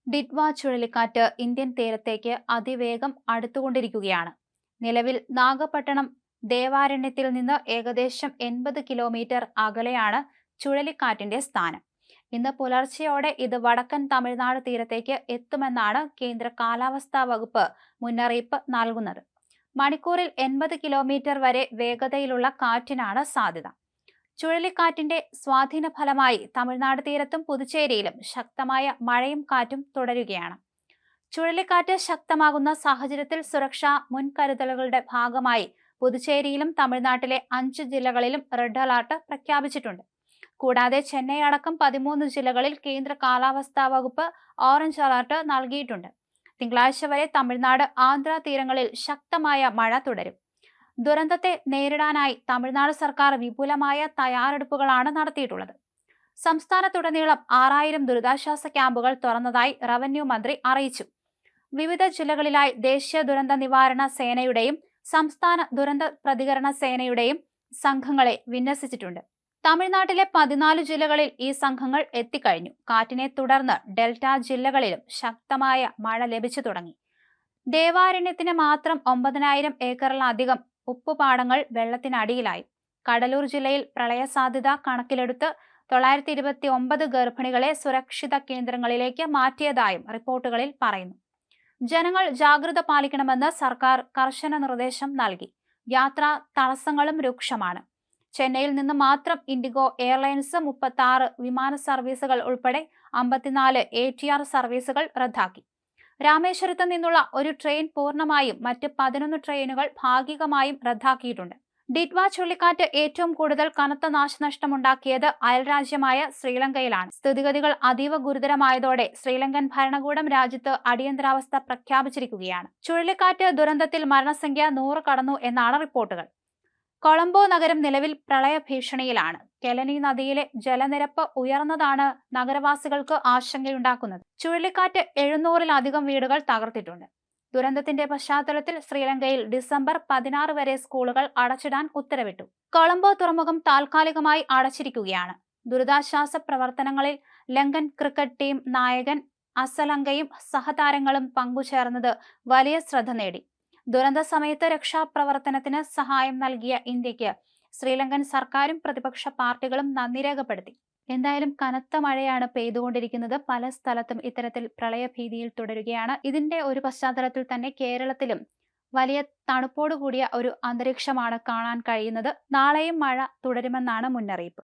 ഡിറ്റ്വ ചുഴലിക്കാറ്റ് ഇന്ത്യൻ തീരത്തേക്ക് അതിവേഗം അടുത്തുകൊണ്ടിരിക്കുകയാണ്. നിലവിൽ നാഗപട്ടണം ദേവാരണ്യത്തിൽ നിന്ന് ഏകദേശം 80 കിലോമീറ്റർ അകലെയാണ് ചുഴലിക്കാറ്റിന്റെ സ്ഥാനം. ഇന്ന് പുലർച്ചെയോടെ ഇത് വടക്കൻ തമിഴ്നാട് തീരത്തേക്ക് എത്തുമെന്നാണ് കേന്ദ്ര കാലാവസ്ഥാ വകുപ്പ് മുന്നറിയിപ്പ് നൽകുന്നത്. മണിക്കൂറിൽ 80 കിലോമീറ്റർ വരെ വേഗതയിലുള്ള കാറ്റിനാണ് സാധ്യത. ചുഴലിക്കാറ്റിന്റെ സ്വാധീന ഫലമായി തമിഴ്നാട് തീരത്തും പുതുച്ചേരിയിലും ശക്തമായ മഴയും കാറ്റും തുടരുകയാണ്. ചുഴലിക്കാറ്റ് ശക്തമാകുന്ന സാഹചര്യത്തിൽ സുരക്ഷാ മുൻകരുതലുകളുടെ ഭാഗമായി പുതുച്ചേരിയിലും തമിഴ്നാട്ടിലെ 5 ജില്ലകളിലും റെഡ് അലർട്ട് പ്രഖ്യാപിച്ചിട്ടുണ്ട്. കൂടാതെ ചെന്നൈ അടക്കം 13 ജില്ലകളിൽ കേന്ദ്ര കാലാവസ്ഥാ വകുപ്പ് ഓറഞ്ച് അലർട്ട് നൽകിയിട്ടുണ്ട്. തിങ്കളാഴ്ച വരെ തമിഴ്നാട് ആന്ധ്ര തീരങ്ങളിൽ ശക്തമായ മഴ തുടരും. ദുരന്തത്തെ നേരിടാനായി തമിഴ്നാട് സർക്കാർ വിപുലമായ തയ്യാറെടുപ്പുകളാണ് നടത്തിയിട്ടുള്ളത്. സംസ്ഥാനത്തുടനീളം 6000 ദുരിതാശ്വാസ ക്യാമ്പുകൾ തുറന്നതായി റവന്യൂ മന്ത്രി അറിയിച്ചു. വിവിധ ജില്ലകളിലായി ദേശീയ ദുരന്ത നിവാരണ സേനയുടെയും സംസ്ഥാന ദുരന്ത പ്രതികരണ സേനയുടെയും സംഘങ്ങളെ വിന്യസിച്ചിട്ടുണ്ട്. തമിഴ്നാട്ടിലെ 14 ജില്ലകളിൽ ഈ സംഘങ്ങൾ എത്തിക്കഴിഞ്ഞു. കാറ്റിനെ തുടർന്ന് ഡെൽറ്റ ജില്ലകളിലും ശക്തമായ മഴ ലഭിച്ചു തുടങ്ങി. ദേവാരണ്യത്തിന് മാത്രം 9000 ഏക്കറിലധികം ഉപ്പുപാടങ്ങൾ വെള്ളത്തിനടിയിലായി. കഡലൂർ ജില്ലയിൽ പ്രളയ സാധ്യത കണക്കിലെടുത്ത് 929 ഗർഭിണികളെ സുരക്ഷിത കേന്ദ്രങ്ങളിലേക്ക് മാറ്റിയതായും റിപ്പോർട്ടുകളിൽ പറയുന്നു. ജനങ്ങൾ ജാഗ്രത പാലിക്കണമെന്ന് സർക്കാർ കർശന നിർദ്ദേശം നൽകി. യാത്രാ തടസ്സങ്ങളും രൂക്ഷമാണ്. ചെന്നൈയിൽ നിന്ന് മാത്രം ഇൻഡിഗോ എയർലൈൻസ് 36 വിമാന സർവീസുകൾ ഉൾപ്പെടെ 54 ATR സർവീസുകൾ റദ്ദാക്കി. രാമേശ്വരത്ത് നിന്നുള്ള ഒരു ട്രെയിൻ പൂർണ്ണമായും മറ്റ് 11 ട്രെയിനുകൾ ഭാഗികമായും റദ്ദാക്കിയിട്ടുണ്ട്. ഡിറ്റ്വ ചുഴലിക്കാറ്റ് ഏറ്റവും കൂടുതൽ കനത്ത നാശനഷ്ടമുണ്ടാക്കിയത് അയൽരാജ്യമായ ശ്രീലങ്കയിലാണ്. സ്ഥിതിഗതികൾ അതീവ ഗുരുതരമായതോടെ ശ്രീലങ്കൻ ഭരണകൂടം രാജ്യത്ത് അടിയന്തരാവസ്ഥ പ്രഖ്യാപിച്ചിരിക്കുകയാണ്. ചുഴലിക്കാറ്റ് ദുരന്തത്തിൽ മരണസംഖ്യ 100 കടന്നു എന്നാണ് റിപ്പോർട്ടുകൾ. കൊളംബോ നഗരം നിലവിൽ പ്രളയ ഭീഷണിയിലാണ്. കെലനി നദിയിലെ ജലനിരപ്പ് ഉയർന്നതാണ് നഗരവാസികൾക്ക് ആശങ്കയുണ്ടാക്കുന്നത്. ചുഴലിക്കാറ്റ് 700-ലധികം വീടുകൾ തകർത്തിട്ടുണ്ട്. ദുരന്തത്തിന്റെ പശ്ചാത്തലത്തിൽ ശ്രീലങ്കയിൽ ഡിസംബർ 16 വരെ സ്കൂളുകൾ അടച്ചിടാൻ ഉത്തരവിട്ടു. കൊളംബോ തുറമുഖം താൽക്കാലികമായി അടച്ചിരിക്കുകയാണ്. ദുരിതാശ്വാസ പ്രവർത്തനങ്ങളിൽ ലങ്കൻ ക്രിക്കറ്റ് ടീം നായകൻ അസലങ്കയും സഹതാരങ്ങളും പങ്കുചേർന്നത് വലിയ ശ്രദ്ധ നേടി. ദുരന്ത സമയത്ത് രക്ഷാപ്രവർത്തനത്തിന് സഹായം നൽകിയ ഇന്ത്യക്ക് ശ്രീലങ്കൻ സർക്കാരും പ്രതിപക്ഷ പാർട്ടികളും നന്ദി രേഖപ്പെടുത്തി. എന്തായാലും കനത്ത മഴയാണ് പെയ്തുകൊണ്ടിരിക്കുന്നത്. പല സ്ഥലത്തും ഇത്തരത്തിൽ പ്രളയഭീതിയിൽ തുടരുകയാണ്. ഇതിന്റെ ഒരു പശ്ചാത്തലത്തിൽ തന്നെ കേരളത്തിലും വലിയ തണുപ്പോടു കൂടിയ ഒരു അന്തരീക്ഷമാണ് കാണാൻ കഴിയുന്നത്. നാളെയും മഴ തുടരുമെന്നാണ് മുന്നറിയിപ്പ്.